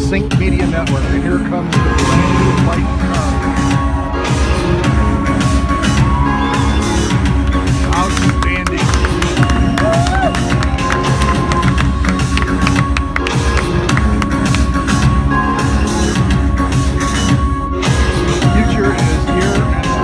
Sync Media Network, and here comes the brand new Byton car. Outstanding. The future is here and now.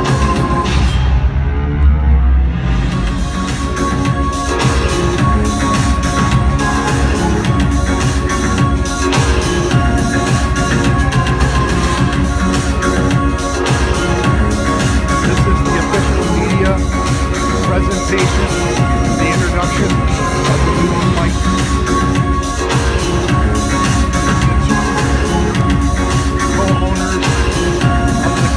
Presentation, the introduction of the new Byton. The two co-owners of the company.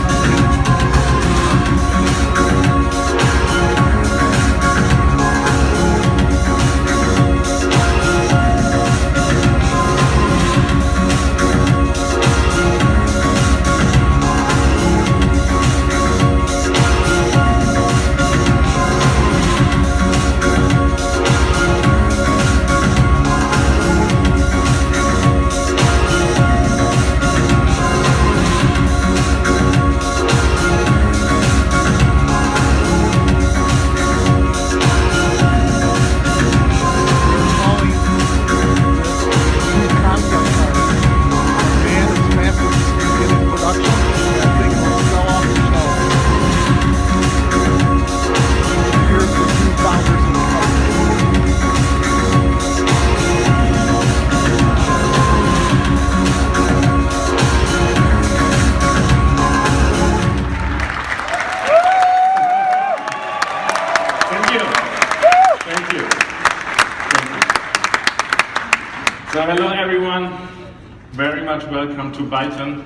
So hello everyone, very much welcome to Byton,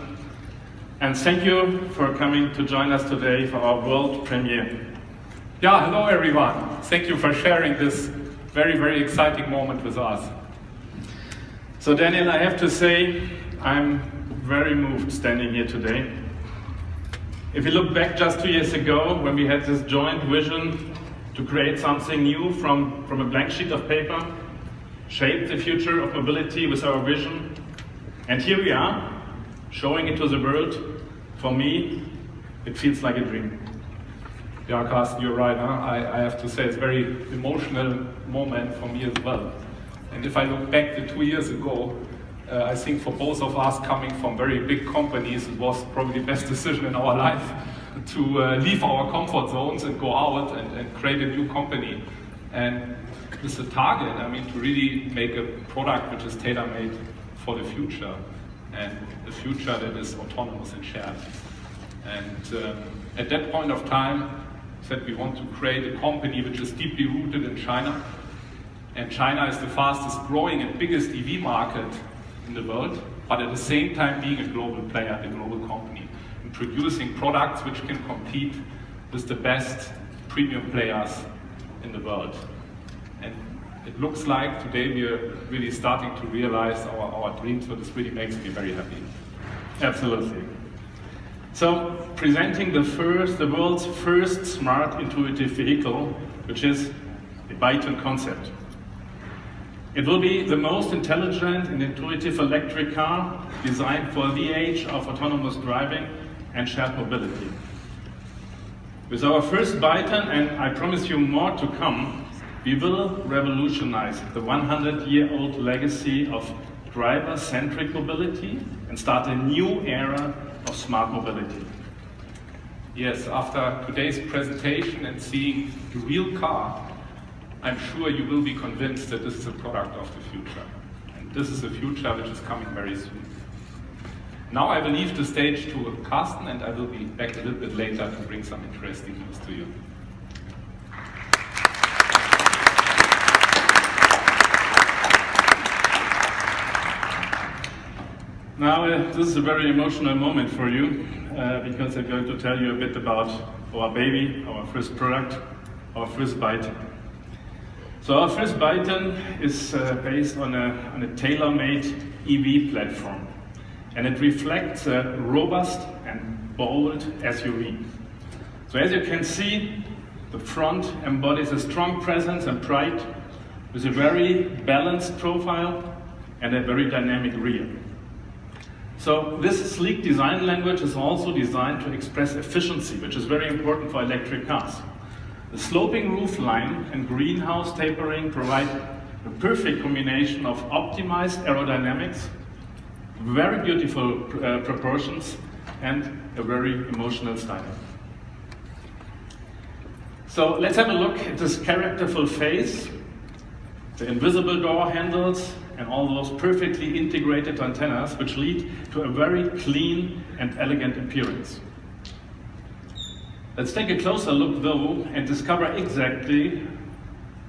and thank you for coming to join us today for our world premiere. Yeah, hello everyone, thank you for sharing this very, very exciting moment with us. So Daniel, I have to say, I'm very moved standing here today. If you look back just 2 years ago, when we had this joint vision to create something new from a blank sheet of paper, shape the future of mobility with our vision. And here we are, showing it to the world. For me, it feels like a dream. Yeah, Carsten, you're right. I have to say it's a very emotional moment for me as well. And if I look back to 2 years ago, I think for both of us coming from very big companies, it was probably the best decision in our life to leave our comfort zones and go out and create a new company. And with the target, I mean, to really make a product which is tailor-made for the future, and the future that is autonomous and shared. And at that point of time, said we want to create a company which is deeply rooted in China. And China is the fastest growing and biggest EV market in the world, but at the same time being a global player, a global company, and producing products which can compete with the best premium players in the world. And it looks like today we are really starting to realize our dreams, so this really makes me very happy. Absolutely. So, presenting the world's first smart intuitive vehicle, which is the Byton concept. It will be the most intelligent and intuitive electric car designed for the age of autonomous driving and shared mobility. With our first Byton, and I promise you more to come, we will revolutionize the 100-year-old legacy of driver-centric mobility and start a new era of smart mobility. Yes, after today's presentation and seeing the real car, I'm sure you will be convinced that this is a product of the future. And this is a future which is coming very soon. Now I will leave the stage to Carsten, and I will be back a little bit later to bring some interesting news to you. Now, this is a very emotional moment for you, because I'm going to tell you a bit about our baby, our first product, our first Byton. So our first Byton is based on a tailor-made EV platform, and it reflects a robust and bold SUV. So as you can see, the front embodies a strong presence and pride with a very balanced profile and a very dynamic rear. So this sleek design language is also designed to express efficiency, which is very important for electric cars. The sloping roof line and greenhouse tapering provide a perfect combination of optimized aerodynamics, very beautiful proportions, and a very emotional styling. So let's have a look at this characterful face, the invisible door handles, and all those perfectly integrated antennas, which lead to a very clean and elegant appearance. Let's take a closer look though and discover exactly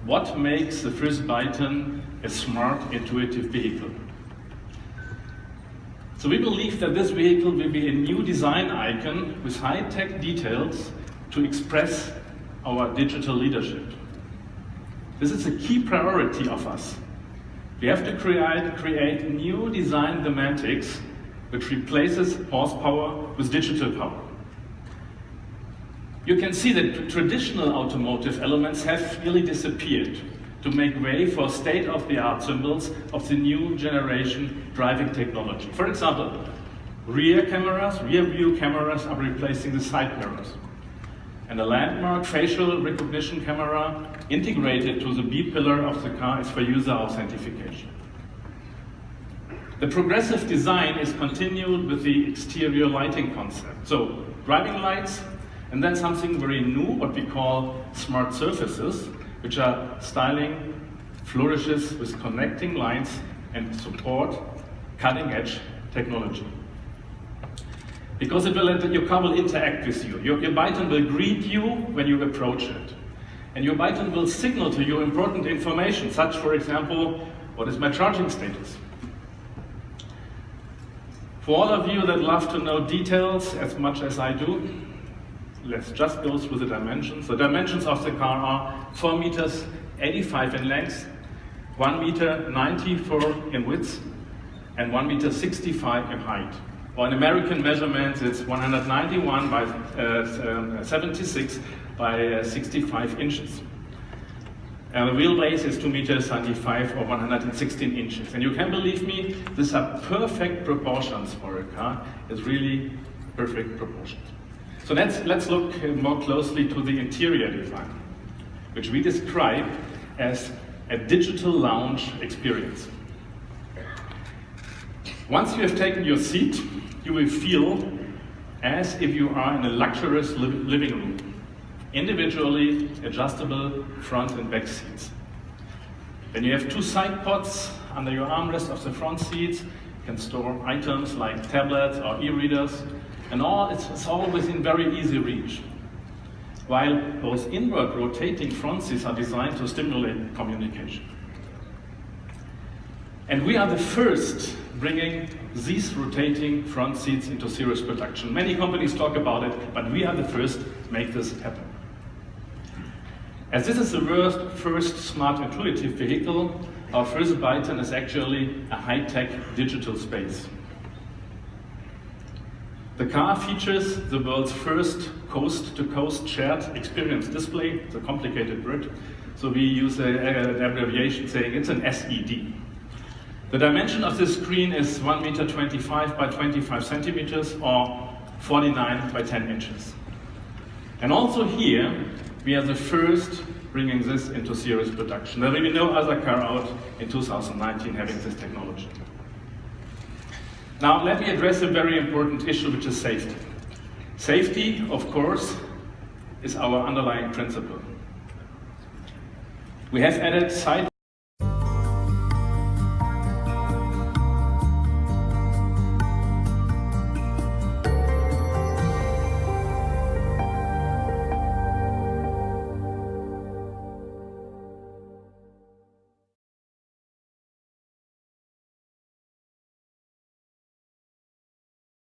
what makes the first Byton a smart, intuitive vehicle. So we believe that this vehicle will be a new design icon with high-tech details to express our digital leadership. This is a key priority of us. We have to create new design semantics which replaces horsepower with digital power. You can see that traditional automotive elements have really disappeared to make way for state-of-the-art symbols of the new generation driving technology. For example, rear view cameras are replacing the side mirrors. And a landmark facial recognition camera integrated to the B-pillar of the car is for user authentication. The progressive design is continued with the exterior lighting concept. So, driving lights, and then something very new, what we call smart surfaces, which are styling flourishes with connecting lines and support cutting-edge technology. Because your car will interact with you. Your Byton will greet you when you approach it. And your Byton will signal to you important information, such, for example, what is my charging status? For all of you that love to know details as much as I do, let's just go through the dimensions. The dimensions of the car are 4 meters 85 in length, 1 meter 94 in width, and 1 meter 65 in height. Or in American measurements, it's 191 by 76 by 65 inches. And the wheelbase is 2 meters 95 or 116 inches. And you can believe me, these are perfect proportions for a car. It's really perfect proportions. So let's look more closely to the interior design, which we describe as a digital lounge experience. Once you have taken your seat, you will feel as if you are in a luxurious living room, individually adjustable front and back seats. Then you have 2 side pods under your armrest of the front seats. You can store items like tablets or e-readers, and it's all within very easy reach. While those inward rotating front seats are designed to stimulate communication. And we are the first bringing these rotating front seats into serious production. Many companies talk about it, but we are the first to make this happen. As this is the world's first smart intuitive vehicle, our first Byton is actually a high-tech digital space. The car features the world's first coast-to-coast shared experience display. It's a complicated word, so we use an abbreviation saying it's an SED. The dimension of this screen is 1 meter 25 by 25 centimeters or 49 by 10 inches. And also here, we are the first bringing this into serious production. There will be no other car out in 2019 having this technology. Now let me address a very important issue, which is safety. Safety, of course, is our underlying principle. We have added side